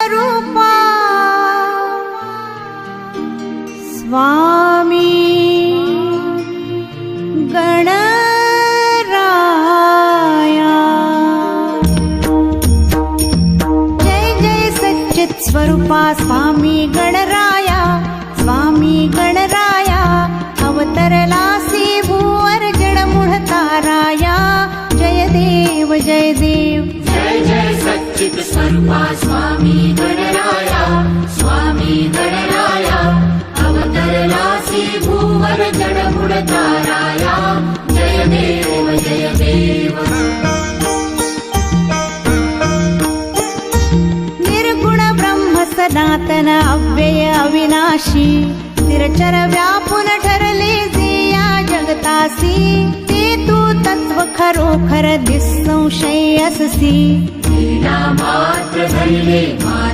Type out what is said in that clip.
रूपा स्वामी गणराया। जय जय सच्चित स्वरूपा स्वामी गणराया, स्वामी गणराया अवतरलासी भूवर जडमुळ ताराया। जय देव जय देव। जय जय सच्चित स्वरूपा स्वामी गणराया, स्वामी गणराया अवतरलासी भूवर जडमुळ ताराया। जय देव जय देव। निर्गुण ब्रह्म सनातन अव्यय अविनाशी, स्थिरचर व्यापून ठरले जे या जगतासी। ते तू तत्व खरोखर निसंशय अससी, लीला मात्र धरिले